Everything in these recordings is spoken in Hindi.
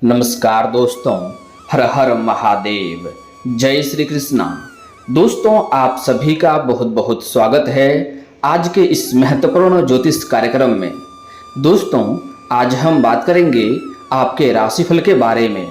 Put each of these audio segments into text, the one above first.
नमस्कार दोस्तों, हर हर महादेव, जय श्री कृष्णा। दोस्तों, आप सभी का बहुत बहुत स्वागत है आज के इस महत्वपूर्ण ज्योतिष कार्यक्रम में। दोस्तों, आज हम बात करेंगे आपके राशिफल के बारे में।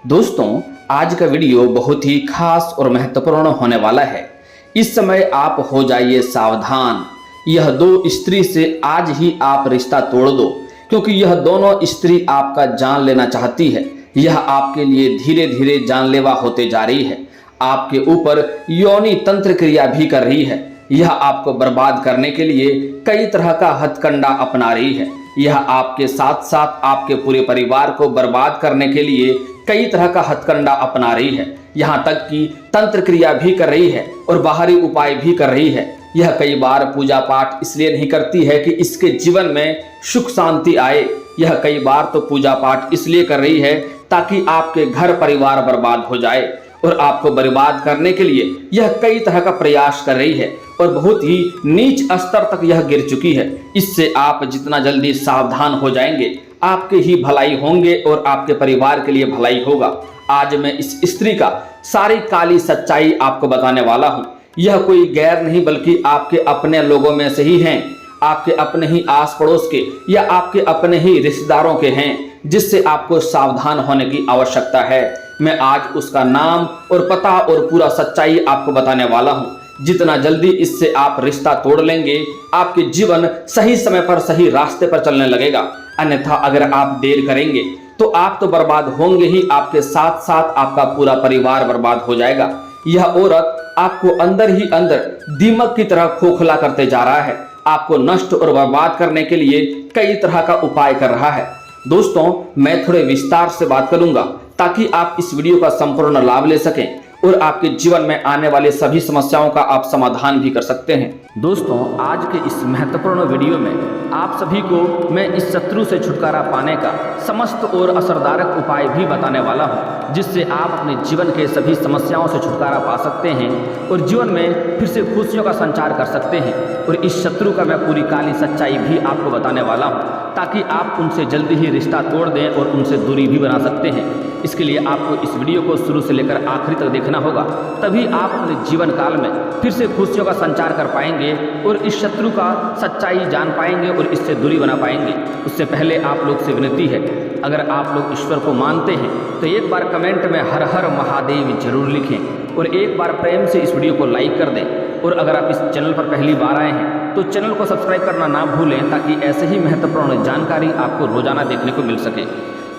दोस्तों, आज का वीडियो बहुत ही खास और महत्वपूर्ण होने वाला है। इस समय आप हो जाइए सावधान। यह दो स्त्री से आज ही आप रिश्ता तोड़ दो, क्योंकि यह दोनों स्त्री आपका जान लेना चाहती है। यह आपके लिए धीरे धीरे जानलेवा होते जा रही है। आपके ऊपर योनि तंत्र क्रिया भी कर रही है। यह आपको बर्बाद करने के लिए कई तरह का हथकंडा अपना रही है। यह आपके साथ साथ आपके पूरे परिवार को बर्बाद करने के लिए कई तरह का हथकंडा अपना रही है। यहाँ तक कि तंत्र क्रिया भी कर रही है और बाहरी उपाय भी कर रही है। यह कई बार पूजा पाठ इसलिए नहीं करती है कि इसके जीवन में सुख शांति आए। यह कई बार तो पूजा पाठ इसलिए कर रही है ताकि आपके घर परिवार बर्बाद हो जाए, और आपको बर्बाद करने के लिए यह कई तरह का प्रयास कर रही है और बहुत ही नीच स्तर तक यह गिर चुकी है। इससे आप जितना जल्दी सावधान हो जाएंगे, आपके ही भलाई होंगे और आपके परिवार के लिए भलाई होगा। आज मैं इस स्त्री का सारी काली सच्चाई आपको बताने वाला हूँ। यह कोई गैर नहीं बल्कि आपके अपने लोगों में से ही हैं, आपके अपने ही आस पड़ोस के या आपके अपने ही रिश्तेदारों के हैं, जिससे आपको सावधान होने की आवश्यकता है। मैं आज उसका नाम और पता और पूरा सच्चाई आपको बताने वाला हूँ। जितना जल्दी इससे आप रिश्ता तोड़ लेंगे, आपके जीवन सही समय पर सही रास्ते पर चलने लगेगा। अन्यथा अगर आप देर करेंगे तो आप तो बर्बाद होंगे ही, आपके साथ साथ आपका पूरा परिवार बर्बाद हो जाएगा। यह औरत आपको अंदर ही अंदर दीमक की तरह खोखला करते जा रहा है। आपको नष्ट और बर्बाद करने के लिए कई तरह का उपाय कर रहा है। दोस्तों, मैं थोड़े विस्तार से बात करूंगा ताकि आप इस वीडियो का संपूर्ण लाभ ले सकें और आपके जीवन में आने वाले सभी समस्याओं का आप समाधान भी कर सकते हैं। दोस्तों, आज के इस महत्वपूर्ण वीडियो में आप सभी को मैं इस शत्रु से छुटकारा पाने का समस्त और असरदारक उपाय भी बताने वाला हूं, जिससे आप अपने जीवन के सभी समस्याओं से छुटकारा पा सकते हैं और जीवन में फिर से खुशियों का संचार कर सकते हैं। और इस शत्रु का मैं पूरी काली सच्चाई भी आपको बताने वाला हूँ, ताकि आप उनसे जल्दी ही रिश्ता तोड़ दें और उनसे दूरी भी बना सकते हैं। इसके लिए आपको इस वीडियो को शुरू से लेकर आखिरी तक देखना होगा, तभी आप अपने जीवन काल में फिर से खुशियों का संचार कर पाएंगे और इस शत्रु का सच्चाई जान पाएंगे और इससे दूरी बना पाएंगे। उससे पहले आप लोग से विनती है, अगर आप लोग ईश्वर को मानते हैं तो एक बार कमेंट में हर हर महादेव जरूर लिखें और एक बार प्रेम से इस वीडियो को लाइक कर दें। और अगर आप इस चैनल पर पहली बार आए हैं तो चैनल को सब्सक्राइब करना ना भूलें, ताकि ऐसे ही महत्वपूर्ण जानकारी आपको रोजाना देखने को मिल सके।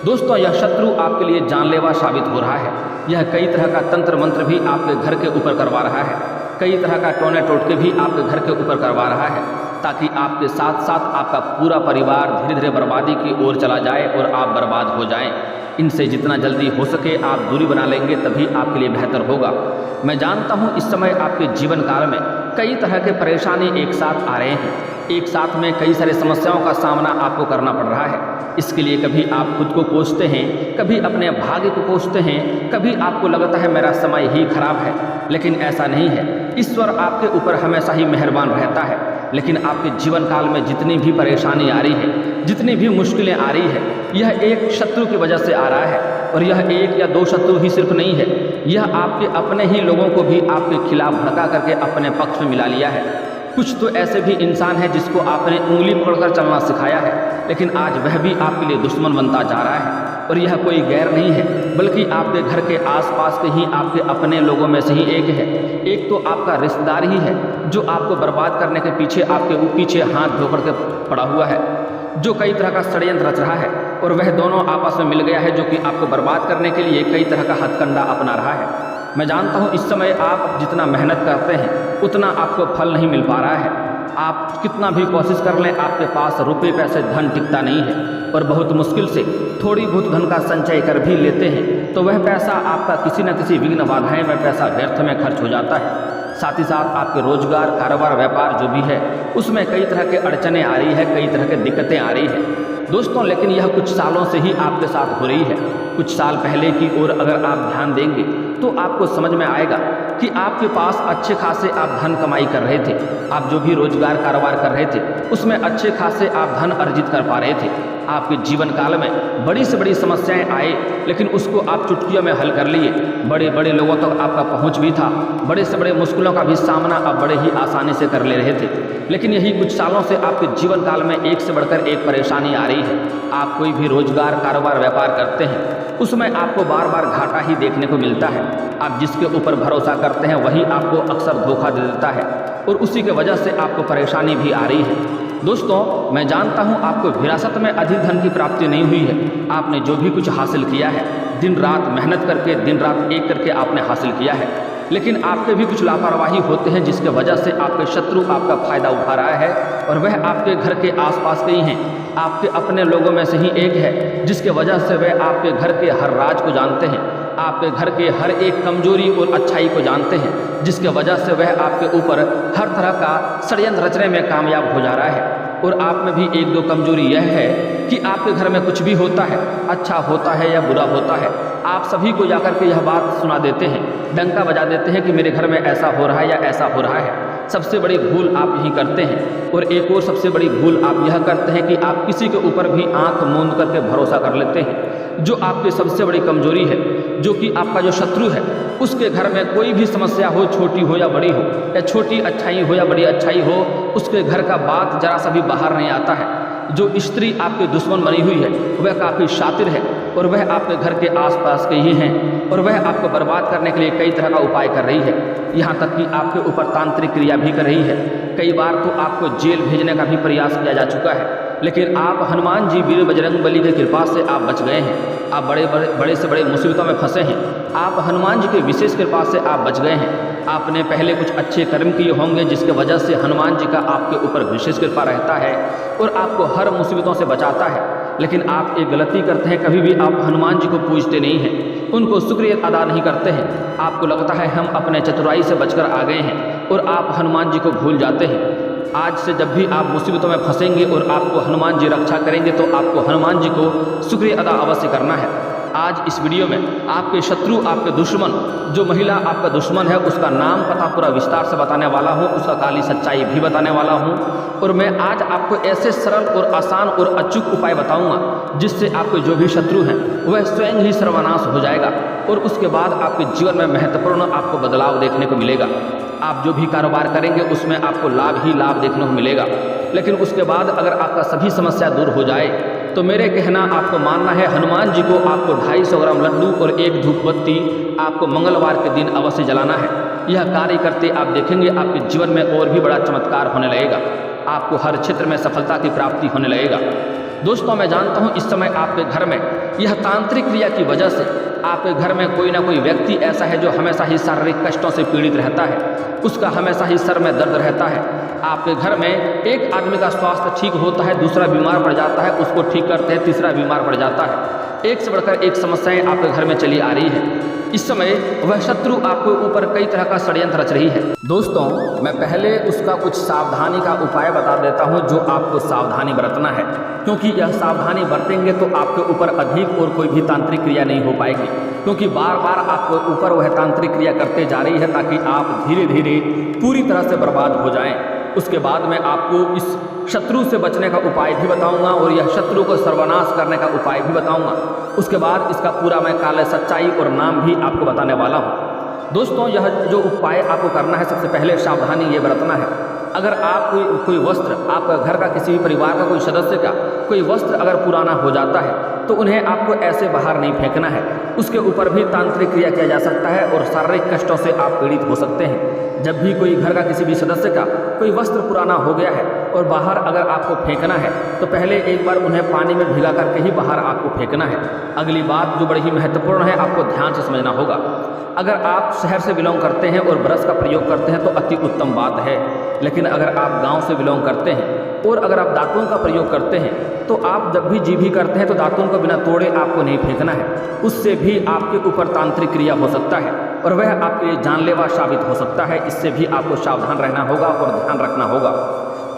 दोस्तों, यह शत्रु आपके लिए जानलेवा साबित हो रहा है। यह कई तरह का तंत्र मंत्र भी आपके घर के ऊपर करवा रहा है, कई तरह का टोने टोटके भी आपके घर के ऊपर करवा रहा है, ताकि आपके साथ साथ आपका पूरा परिवार धीरे धीरे बर्बादी की ओर चला जाए और आप बर्बाद हो जाएं। इनसे जितना जल्दी हो सके आप दूरी बना लेंगे, तभी आपके लिए बेहतर होगा। मैं जानता हूँ इस समय आपके जीवन काल में कई तरह के परेशानी एक साथ आ रहे हैं। एक साथ में कई सारी समस्याओं का सामना आपको करना पड़ रहा है। इसके लिए कभी आप खुद को कोसते हैं, कभी अपने भाग्य को कोसते हैं, कभी आपको लगता है मेरा समय ही खराब है, लेकिन ऐसा नहीं है। ईश्वर आपके ऊपर हमेशा ही मेहरबान रहता है। लेकिन आपके जीवन काल में जितनी भी परेशानी आ रही है, जितनी भी मुश्किलें आ रही है, यह एक शत्रु की वजह से आ रहा है। और यह एक या दो शत्रु ही सिर्फ नहीं है, यह आपके अपने ही लोगों को भी आपके खिलाफ भड़का करके अपने पक्ष में मिला लिया है। कुछ तो ऐसे भी इंसान है जिसको आपने उंगली पकड़कर चलना सिखाया है, लेकिन आज वह भी आपके लिए दुश्मन बनता जा रहा है। और यह कोई गैर नहीं है, बल्कि आपके घर के आसपास के ही आपके अपने लोगों में से ही एक है। एक तो आपका रिश्तेदार ही है जो आपको बर्बाद करने के पीछे आपके पीछे हाथ धोकर के पड़ा हुआ है, जो कई तरह का षड्यंत्र रच रहा है। और वह दोनों आपस में मिल गया है, जो कि आपको बर्बाद करने के लिए कई तरह का हथकंडा अपना रहा है। मैं जानता हूँ इस समय आप जितना मेहनत करते हैं उतना आपको फल नहीं मिल पा रहा है। आप कितना भी कोशिश कर लें, आपके पास रुपये पैसे धन टिकता नहीं है, और बहुत मुश्किल से थोड़ी बहुत धन का संचय कर भी लेते हैं तो वह पैसा आपका किसी न किसी विघ्न बाधाएं में पैसा व्यर्थ में खर्च हो जाता है। साथ ही साथ आपके रोजगार, कारोबार, व्यापार जो भी है उसमें कई तरह के अड़चने आ रही है, कई तरह के दिक्कतें आ रही है। दोस्तों, लेकिन यह कुछ सालों से ही आपके साथ हो रही है। कुछ साल पहले की ओर अगर आप ध्यान देंगे तो आपको समझ में आएगा कि आपके पास अच्छे खासे आप धन कमाई कर रहे थे। आप जो भी रोजगार कारोबार कर रहे थे उसमें अच्छे खासे आप धन अर्जित कर पा रहे थे। आपके जीवन काल में बड़ी से बड़ी समस्याएं आए, लेकिन उसको आप चुटकियों में हल कर लिए। बड़े बड़े लोगों तक आपका पहुंच भी था, बड़े से बड़े मुश्किलों का भी सामना आप बड़े ही आसानी से कर ले रहे थे। लेकिन यही कुछ सालों से आपके जीवन काल में एक से बढ़कर एक परेशानी आ रही है। आप कोई भी रोजगार, कारोबार, व्यापार करते हैं, उसमें आपको बार बार घाटा ही देखने को मिलता है। आप जिसके ऊपर भरोसा करते हैं वही आपको अक्सर धोखा दे देता है और उसी के वजह से आपको परेशानी भी आ रही है। दोस्तों, मैं जानता हूँ आपको विरासत में अधिक धन की प्राप्ति नहीं हुई है। आपने जो भी कुछ हासिल किया है, दिन रात मेहनत करके, दिन रात एक करके आपने हासिल किया है, लेकिन आपके भी कुछ लापरवाही होते हैं जिसके वजह से आपके शत्रु आपका फायदा उठा रहा है और वह आपके घर के आसपास के ही हैं, आपके अपने लोगों में से ही एक है, जिसके वजह से वह आपके घर के हर राज को जानते हैं, आपके घर के हर एक कमजोरी और अच्छाई को जानते हैं, जिसके वजह से वह आपके ऊपर हर तरह का षड्यंत्र रचने में कामयाब हो जा रहा है। और आप में भी एक दो कमजोरी यह है कि आपके घर में कुछ भी होता है, अच्छा होता है या बुरा होता है, आप सभी को जाकर के यह बात सुना देते हैं, डंका बजा देते हैं कि मेरे घर में ऐसा हो रहा है या ऐसा हो रहा है। सबसे बड़ी भूल आप यही करते हैं। और एक और सबसे बड़ी भूल आप यह करते हैं कि आप किसी के ऊपर भी आंख मूंद करके भरोसा कर लेते हैं। जो आपकी सबसे बड़ी कमजोरी है, जो कि आपका जो शत्रु है, उसके घर में कोई भी समस्या हो, छोटी हो या बड़ी हो, या छोटी अच्छाई हो या बड़ी अच्छाई हो, उसके घर का बात जरा सा भी बाहर नहीं आता है। जो स्त्री आपके दुश्मन बनी हुई है वह काफ़ी शातिर है और वह आपके घर के आसपास के ही हैं और वह आपको बर्बाद करने के लिए कई तरह का उपाय कर रही है। यहाँ तक कि आपके ऊपर तांत्रिक क्रिया भी कर रही है। कई बार तो आपको जेल भेजने का भी प्रयास किया जा चुका है, लेकिन आप हनुमान जी वीर बजरंग बली की कृपा से आप बच गए हैं। आप बड़े से बड़े मुसीबतों में फंसे हैं, आप हनुमान जी की विशेष कृपा से आप बच गए हैं। आपने पहले कुछ अच्छे कर्म किए होंगे जिसके वजह से हनुमान जी का आपके ऊपर विशेष कृपा रहता है और आपको हर मुसीबतों से बचाता है। लेकिन आप एक गलती करते हैं, कभी भी आप हनुमान जी को पूजते नहीं हैं, उनको शुक्रिया अदा नहीं करते हैं। आपको लगता है हम अपने चतुराई से बचकर आ गए हैं और आप हनुमान जी को भूल जाते हैं। आज से जब भी आप मुसीबतों में फंसेंगे और आपको हनुमान जी रक्षा करेंगे तो आपको हनुमान जी को शुक्रिया अदा अवश्य करना है। आज इस वीडियो में आपके शत्रु, आपके दुश्मन, जो महिला आपका दुश्मन है, उसका नाम पता पूरा विस्तार से बताने वाला हूँ, उसका काली सच्चाई भी बताने वाला हूँ। और मैं आज आपको ऐसे सरल और आसान और अचूक उपाय बताऊंगा जिससे आपके जो भी शत्रु हैं वह स्वयं ही सर्वनाश हो जाएगा और उसके बाद आपके जीवन में महत्वपूर्ण आपको बदलाव देखने को मिलेगा। आप जो भी कारोबार करेंगे उसमें आपको लाभ ही लाभ देखने को मिलेगा। लेकिन उसके बाद अगर आपका सभी समस्या दूर हो जाए तो मेरे कहना आपको मानना है, हनुमान जी को आपको 250 ग्राम लड्डू और एक धूप बत्ती आपको मंगलवार के दिन अवश्य जलाना है। यह कार्य करते आप देखेंगे आपके जीवन में और भी बड़ा चमत्कार होने लगेगा, आपको हर क्षेत्र में सफलता की प्राप्ति होने लगेगा। दोस्तों, मैं जानता हूँ इस समय आपके घर में यह तांत्रिक क्रिया की वजह से आपके घर में कोई ना कोई व्यक्ति ऐसा है जो हमेशा ही शारीरिक कष्टों से पीड़ित रहता है, उसका हमेशा ही सर में दर्द रहता है। आपके घर में एक आदमी का स्वास्थ्य ठीक होता है, दूसरा बीमार पड़ जाता है, उसको ठीक करते हैं, तीसरा बीमार पड़ जाता है। एक से बढ़कर एक समस्याएं आपके घर में चली आ रही है। इस समय वह शत्रु आपके ऊपर कई तरह का षड्यंत्र रच रही है। दोस्तों, मैं पहले उसका कुछ सावधानी का उपाय बता देता हूं जो आपको सावधानी बरतना है, क्योंकि यह सावधानी बरतेंगे तो आपके ऊपर अधिक और कोई भी तांत्रिक क्रिया नहीं हो पाएगी, क्योंकि बार बार आपके ऊपर वह तांत्रिक क्रिया करते जा रही है ताकि आप धीरे धीरे पूरी तरह से बर्बाद हो जाएं। उसके बाद मैं आपको इस शत्रु से बचने का उपाय भी बताऊंगा और यह शत्रु को सर्वनाश करने का उपाय भी बताऊंगा। उसके बाद इसका पूरा मैं काले सच्चाई और नाम भी आपको बताने वाला हूं। दोस्तों, यह जो उपाय आपको करना है, सबसे पहले सावधानी ये बरतना है। अगर आप कोई वस्त्र, आपका घर का किसी भी परिवार का कोई सदस्य का कोई वस्त्र अगर पुराना हो जाता है तो उन्हें आपको ऐसे बाहर नहीं फेंकना है। उसके ऊपर भी तांत्रिक क्रिया किया जा सकता है और शारीरिक कष्टों से आप पीड़ित हो सकते हैं। जब भी कोई घर का किसी भी सदस्य का कोई वस्त्र पुराना हो गया है और बाहर अगर आपको फेंकना है तो पहले एक बार उन्हें पानी में भिगा करके ही बाहर आपको फेंकना है। अगली बात जो बड़ी ही महत्वपूर्ण है, आपको ध्यान से समझना होगा। अगर आप शहर से बिलोंग करते हैं और ब्रश का प्रयोग करते हैं तो अति उत्तम बात है, लेकिन अगर आप गांव से बिलोंग करते हैं और अगर आप दातुन का प्रयोग करते हैं तो आप जब भी जीभी करते हैं तो दातुन को बिना तोड़े आपको नहीं फेंकना है। उससे भी आपके ऊपर तांत्रिक क्रिया हो सकता है और वह आपके लिए जानलेवा साबित हो सकता है। इससे भी आपको सावधान रहना होगा और ध्यान रखना होगा।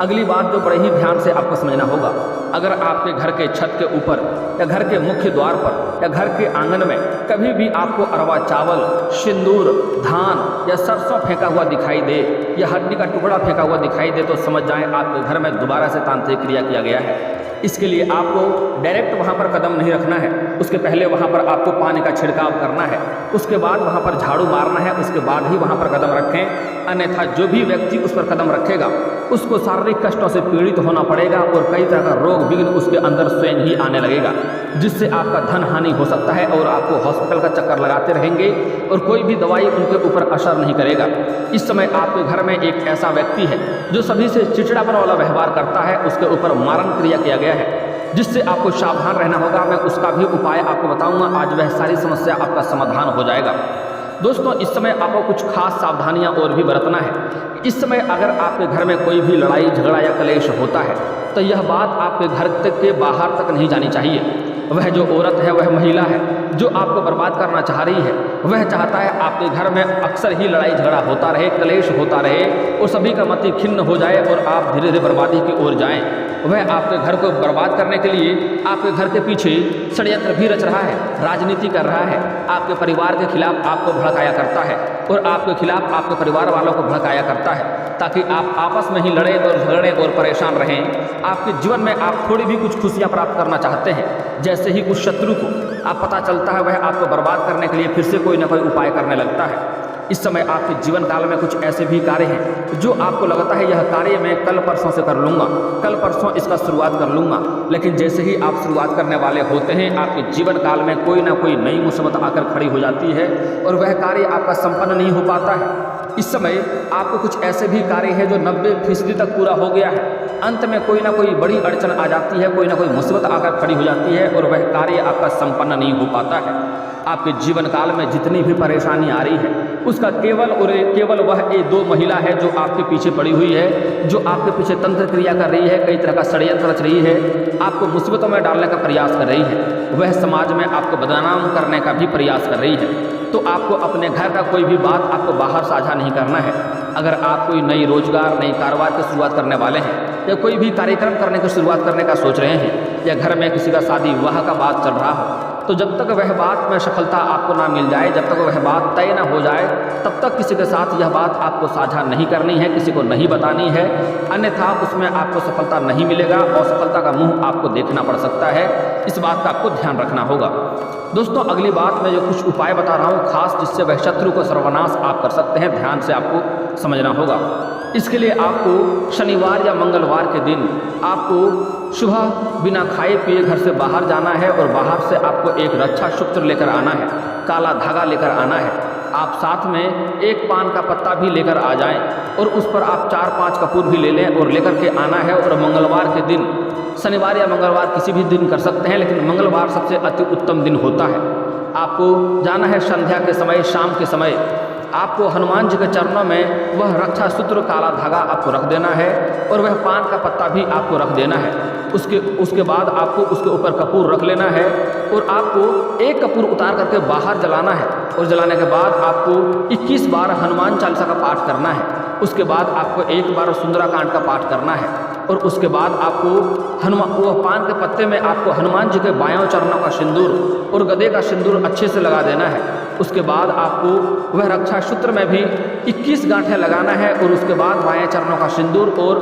अगली बात जो बड़े ही ध्यान से आपको समझना होगा, अगर आपके घर के छत के ऊपर या घर के मुख्य द्वार पर या घर के आंगन में कभी भी आपको अरवा चावल, सिंदूर, धान या सरसों फेंका हुआ दिखाई दे या हड्डी का टुकड़ा फेंका हुआ दिखाई दे तो समझ जाएं आपके घर में दोबारा से तांत्रिक क्रिया किया गया है। इसके लिए आपको डायरेक्ट वहाँ पर कदम नहीं रखना है, उसके पहले वहाँ पर आपको पानी का छिड़काव करना है, उसके बाद वहाँ पर झाड़ू मारना है, उसके बाद ही वहाँ पर कदम रखें। अन्यथा जो भी व्यक्ति उस पर कदम रखेगा उसको शारीरिक कष्टों से पीड़ित होना पड़ेगा और कई तरह का रोग विघ्न उसके अंदर स्वयं ही आने लगेगा, जिससे आपका धन हानि हो सकता है और आपको हॉस्पिटल का चक्कर लगाते रहेंगे और कोई भी दवाई उनके ऊपर असर नहीं करेगा। इस समय आपके घर में एक ऐसा व्यक्ति है जो सभी से चिड़चिड़ापन वाला व्यवहार करता है, उसके ऊपर मारण क्रिया किया गया है, जिससे आपको सावधान रहना होगा। मैं उसका भी उपाय आपको बताऊंगा, आज वह सारी समस्या आपका समाधान हो जाएगा। दोस्तों, इस समय आपको कुछ खास सावधानियां और भी बरतना है। इस समय अगर आपके घर में कोई भी लड़ाई झगड़ा या क्लेश होता है तो यह बात आपके घर तक के बाहर तक नहीं जानी चाहिए। वह जो औरत है, वह महिला है जो आपको बर्बाद करना चाह रही है, वह चाहता है आपके घर में अक्सर ही लड़ाई झगड़ा होता रहे, क्लेश होता रहे और सभी का मति खिन्न हो जाए और आप धीरे धीरे बर्बादी की ओर जाएं। वह आपके घर को बर्बाद करने के लिए आपके घर के पीछे षड्यंत्र भी रच रहा है, राजनीति कर रहा है, आपके परिवार के खिलाफ आपको भड़काया करता है और आपके खिलाफ आपके परिवार वालों को भड़काया करता है, ताकि आप आपस में ही लड़ें और झगड़ें और परेशान रहें। आपके जीवन में आप थोड़ी भी कुछ खुशियाँ प्राप्त करना चाहते हैं, जैसे ही कुछ शत्रु को आप पता चलता है वह आपको बर्बाद करने के लिए फिर से कोई ना कोई उपाय करने लगता है। इस समय आपके जीवन काल में कुछ ऐसे भी कार्य हैं जो आपको लगता है यह कार्य मैं कल परसों से कर लूँगा, कल परसों इसका शुरुआत कर लूँगा, लेकिन जैसे ही आप शुरुआत करने वाले होते हैं आपके जीवन काल में कोई ना कोई नई मुसीबत आकर खड़ी हो जाती है और वह कार्य आपका संपन्न नहीं हो पाता है। इस समय आपको कुछ ऐसे भी कार्य है जो 90% तक पूरा हो गया है, अंत में कोई ना कोई बड़ी अड़चन आ जाती है, कोई ना कोई मुसीबत आकर खड़ी हो जाती है और वह कार्य आपका संपन्न नहीं हो पाता है। आपके जीवन काल में जितनी भी परेशानी आ रही है उसका केवल और केवल वह एक दो महिला है जो आपके पीछे पड़ी हुई है, जो आपके पीछे तंत्र क्रिया कर रही है, कई तरह का षड्यंत्र रच रही है, आपको मुसीबतों में डालने का प्रयास कर रही है, वह समाज में आपको बदनाम करने का भी प्रयास कर रही है। तो आपको अपने घर का कोई भी बात आपको बाहर साझा नहीं करना है। अगर आप कोई नई रोजगार नई कारोबार की शुरुआत करने वाले हैं या कोई भी कार्यक्रम करने की शुरुआत करने का सोच रहे हैं या घर में किसी का शादी विवाह का बात चल रहा हो, तो जब तक वह बात में सफलता आपको ना मिल जाए, जब तक वह बात तय ना हो जाए, तब तक किसी के साथ यह बात आपको साझा नहीं करनी है, किसी को नहीं बतानी है, अन्यथा उसमें आपको सफलता नहीं मिलेगा और सफलता का मुंह आपको देखना पड़ सकता है। इस बात का आपको ध्यान रखना होगा। दोस्तों, अगली बात मैं जो कुछ उपाय बता रहा हूँ खास, जिससे वह शत्रु को सर्वनाश आप कर सकते हैं, ध्यान से आपको समझना होगा। इसके लिए आपको शनिवार या मंगलवार के दिन आपको सुबह बिना खाए पिए घर से बाहर जाना है और बाहर से आपको एक रक्षा सूत्र लेकर आना है, काला धागा लेकर आना है। आप साथ में एक पान का पत्ता भी लेकर आ जाएं और उस पर आप 4-5 कपूर भी ले लें और लेकर के आना है। और मंगलवार के दिन, शनिवार या मंगलवार किसी भी दिन कर सकते हैं, लेकिन मंगलवार सबसे अति उत्तम दिन होता है। आपको जाना है संध्या के समय, शाम के समय आपको हनुमान जी के चरणों में वह रक्षा सूत्र काला धागा आपको रख देना है और वह पान का पत्ता भी आपको रख देना है। उसके बाद आपको उसके ऊपर कपूर रख लेना है और आपको एक कपूर उतार करके बाहर जलाना है और जलाने के बाद आपको 21 बार हनुमान चालीसा का पाठ करना है। उसके बाद आपको 1 बार सुंदराकांड का पाठ करना है और उसके बाद आपको वह पान के पत्ते में आपको हनुमान जी के बायों चरणों का सिंदूर और गदे का सिंदूर अच्छे से लगा देना है। उसके बाद आपको वह रक्षा सूत्र में भी 21 गांठें लगाना है और उसके बाद बाएं चरणों का सिंदूर और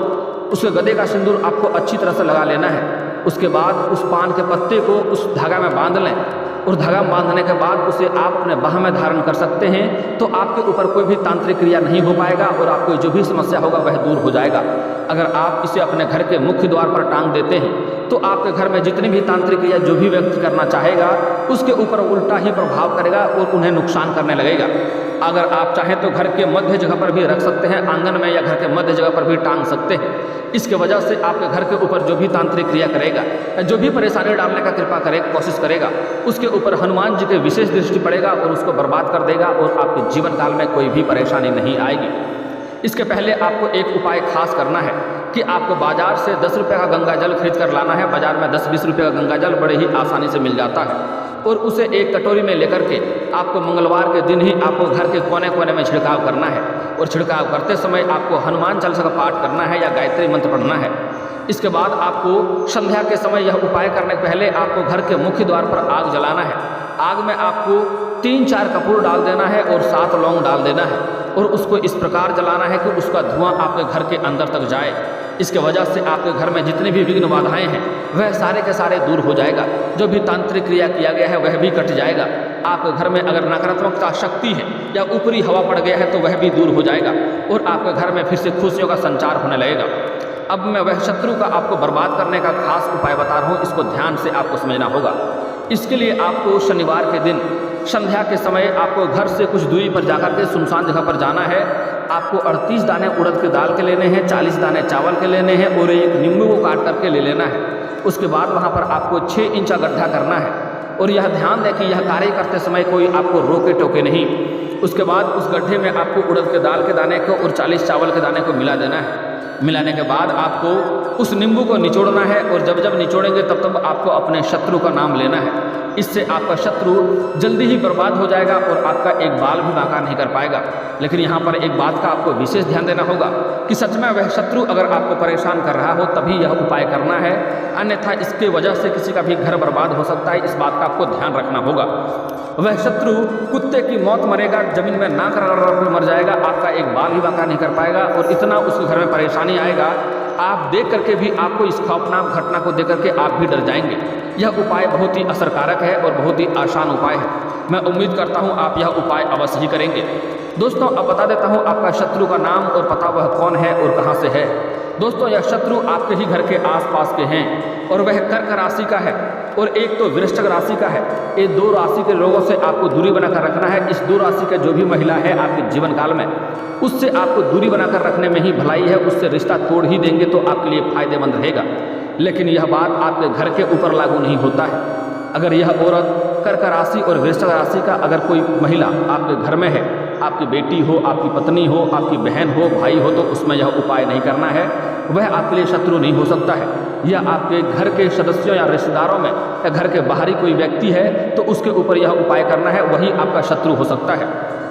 उसके गदे का सिंदूर आपको अच्छी तरह से लगा लेना है। उसके बाद उस पान के पत्ते को उस धागा में बांध लें और धागा बांधने के बाद उसे आप अपने बाह में धारण कर सकते हैं, तो आपके ऊपर कोई भी तांत्रिक क्रिया नहीं हो पाएगा और आपको जो भी समस्या होगा वह दूर हो जाएगा। अगर आप इसे अपने घर के मुख्य द्वार पर टांग देते हैं तो आपके घर में जितनी भी तांत्रिक क्रिया जो भी व्यक्ति करना चाहेगा उसके ऊपर उल्टा ही प्रभाव करेगा और उन्हें नुकसान करने लगेगा। अगर आप चाहें तो घर के मध्य जगह पर भी रख सकते हैं, आंगन में या घर के मध्य जगह पर भी टांग सकते हैं। इसके वजह से आपके घर के ऊपर जो भी तांत्रिक क्रिया करेगा, जो भी परेशानी डालने का कृपा करेगा, कोशिश करेगा, उसके ऊपर हनुमान जी के विशेष दृष्टि पड़ेगा और उसको बर्बाद कर देगा और आपके जीवन काल में कोई भी परेशानी नहीं आएगी। इसके पहले आपको एक उपाय खास करना है कि आपको बाजार से 10 रुपये का गंगा जल खरीद कर लाना है। बाजार में 10-20 रुपये का गंगा जल बड़े ही आसानी से मिल जाता है और उसे एक कटोरी में लेकर के आपको मंगलवार के दिन ही आपको घर के कोने कोने में छिड़काव करना है और छिड़काव करते समय आपको हनुमान चालीसा का पाठ करना है या गायत्री मंत्र पढ़ना है। इसके बाद आपको संध्या के समय यह उपाय करने के पहले आपको घर के मुख्य द्वार पर आग जलाना है। आग में आपको 3-4 कपूर डाल देना है और 7 लौंग डाल देना है और उसको इस प्रकार जलाना है कि उसका धुआं आपके घर के अंदर तक जाए। इसके वजह से आपके घर में जितने भी विघ्न बाधाएं हैं वह सारे के सारे दूर हो जाएगा। जो भी तांत्रिक क्रिया किया गया है वह भी कट जाएगा। आपके घर में अगर नकारात्मकता शक्ति है या ऊपरी हवा पड़ गया है तो वह भी दूर हो जाएगा और आपके घर में फिर से खुशियों का संचार होने लगेगा। अब मैं वह शत्रु का आपको बर्बाद करने का खास उपाय बता रहा हूँ, इसको ध्यान से आपको समझना होगा। इसके लिए आपको शनिवार के दिन संध्या के समय आपको घर से कुछ दूरी पर जाकर के सुनसान जगह पर जाना है। आपको 38 दाने उड़द के दाल के लेने हैं, 40 दाने चावल के लेने हैं और एक नींबू को काट करके ले लेना है। उसके बाद वहाँ पर आपको 6 इंच का गड्ढा करना है और यह ध्यान दें कि यह कार्य करते समय कोई आपको रोके टोके नहीं। उसके बाद उस गड्ढे में आपको उड़द के दाल के दाने को और 40 चावल के दाने को मिला देना है। मिलाने के बाद आपको उस नींबू को निचोड़ना है और जब जब निचोड़ेंगे तब तब आपको अपने शत्रु का नाम लेना है। इससे आपका शत्रु जल्दी ही बर्बाद हो जाएगा और आपका एक बाल भी बांका नहीं कर पाएगा। लेकिन यहाँ पर एक बात का आपको विशेष ध्यान देना होगा कि सच में वह शत्रु अगर आपको परेशान कर रहा हो तभी यह उपाय करना है, अन्यथा इसके वजह से किसी का भी घर बर्बाद हो सकता है। इस बात का आपको ध्यान रखना होगा। वह शत्रु कुत्ते की मौत मरेगा, जमीन में नाक रगड़ मर जाएगा, आपका एक बाल भी बांका नहीं कर पाएगा और इतना उसके घर में परेशानी आएगा, आप देख करके भी आपको इस खौफनाक घटना को देख करके आप भी डर जाएंगे। यह उपाय बहुत ही असरकारक है और बहुत ही आसान उपाय है। मैं उम्मीद करता हूँ आप यह उपाय अवश्य ही करेंगे। दोस्तों अब बता देता हूँ आपका शत्रु का नाम और पता वह कौन है और कहाँ से है। दोस्तों यह शत्रु आपके ही घर के आसपास के हैं और वह कर्क राशि का है और एक तो वृश्चिक राशि का है। ये 2 राशि के लोगों से आपको दूरी बनाकर रखना है। इस 2 राशि के जो भी महिला है आपके जीवन काल में उससे आपको दूरी बनाकर रखने में ही भलाई है। उससे रिश्ता तोड़ ही देंगे तो आपके लिए फायदेमंद रहेगा। लेकिन यह बात आपके घर के ऊपर लागू नहीं होता है। अगर यह औरत कर्क राशि और वृश्चिक राशि का अगर कोई महिला आपके घर में है, आपकी बेटी हो, आपकी पत्नी हो, आपकी बहन हो, भाई हो, तो उसमें यह उपाय नहीं करना है। वह आपके लिए शत्रु नहीं हो सकता है। यह आपके घर के सदस्यों या रिश्तेदारों में या घर के बाहरी कोई व्यक्ति है तो उसके ऊपर यह उपाय करना है, वही आपका शत्रु हो सकता है।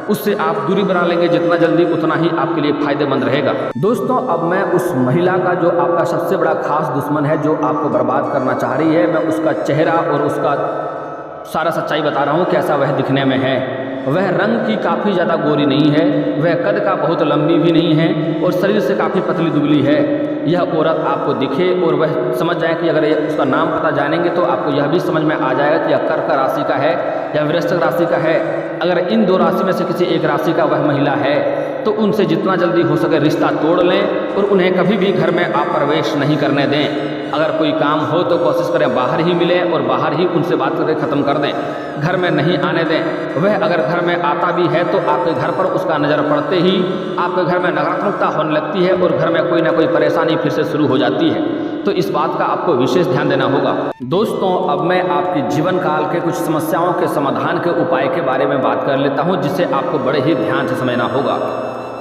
उससे आप दूरी बना लेंगे जितना जल्दी उतना ही आपके लिए फायदेमंद रहेगा। दोस्तों अब मैं उस महिला का जो आपका सबसे बड़ा खास दुश्मन है, जो आपको बर्बाद करना चाह रही है, मैं उसका चेहरा और उसका सारा सच्चाई बता रहा हूँ कैसा वह दिखने में है। वह रंग की काफ़ी ज़्यादा गोरी नहीं है, वह कद का बहुत लंबी भी नहीं है और शरीर से काफ़ी पतली दुबली है। यह औरत आपको दिखे और वह समझ जाए कि अगर उसका नाम पता जानेंगे तो आपको यह भी समझ में आ जाएगा कि यह कर्क राशि का है या वृश्चिक राशि का है। अगर इन 2 राशि में से किसी एक राशि का वह महिला है तो उनसे जितना जल्दी हो सके रिश्ता तोड़ लें और उन्हें कभी भी घर में आप प्रवेश नहीं करने दें। अगर कोई काम हो तो कोशिश करें बाहर ही मिलें और बाहर ही उनसे बात करके ख़त्म कर दें, घर में नहीं आने दें। वह अगर घर में आता भी है तो आपके घर पर उसका नज़र पड़ते ही आपके घर में नकारात्मकता होने लगती है और घर में कोई ना कोई परेशानी फिर से शुरू हो जाती है। तो इस बात का आपको विशेष ध्यान देना होगा। दोस्तों अब मैं आपके जीवन काल के कुछ समस्याओं के समाधान के उपाय के बारे में बात कर लेता हूं, जिसे आपको बड़े ही ध्यान से समझना होगा।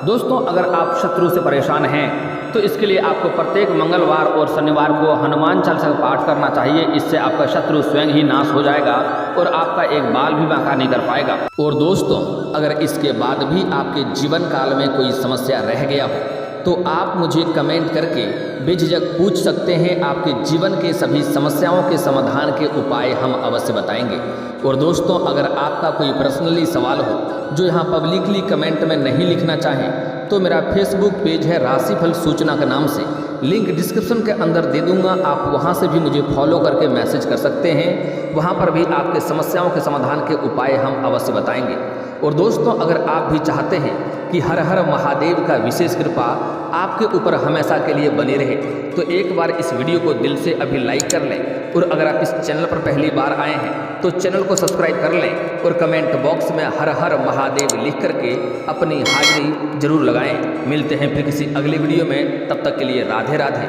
दोस्तों अगर आप शत्रु से परेशान हैं तो इसके लिए आपको प्रत्येक मंगलवार और शनिवार को हनुमान चालीसा का पाठ करना चाहिए। इससे आपका शत्रु स्वयं ही नाश हो जाएगा और आपका एक बाल भी बांका नहीं कर पाएगा। और दोस्तों अगर इसके बाद भी आपके जीवन काल में कोई समस्या रह गया हो तो आप मुझे कमेंट करके बेझिझक पूछ सकते हैं। आपके जीवन के सभी समस्याओं के समाधान के उपाय हम अवश्य बताएंगे। और दोस्तों अगर आपका कोई पर्सनली सवाल हो जो यहाँ पब्लिकली कमेंट में नहीं लिखना चाहें तो मेरा फेसबुक पेज है राशिफल सूचना के नाम से, लिंक डिस्क्रिप्शन के अंदर दे दूंगा। आप वहाँ से भी मुझे फॉलो करके मैसेज कर सकते हैं। वहाँ पर भी आपके समस्याओं के समाधान के उपाय हम अवश्य बताएंगे। और दोस्तों अगर आप भी चाहते हैं कि हर हर महादेव का विशेष कृपा आपके ऊपर हमेशा के लिए बनी रहे तो एक बार इस वीडियो को दिल से अभी लाइक कर लें। और अगर आप इस चैनल पर पहली बार आए हैं तो चैनल को सब्सक्राइब कर लें और कमेंट बॉक्स में हर हर महादेव लिख करके अपनी हाजिरी जरूर लगाएं। मिलते हैं फिर किसी अगली वीडियो में, तब तक के लिए राधे राधे।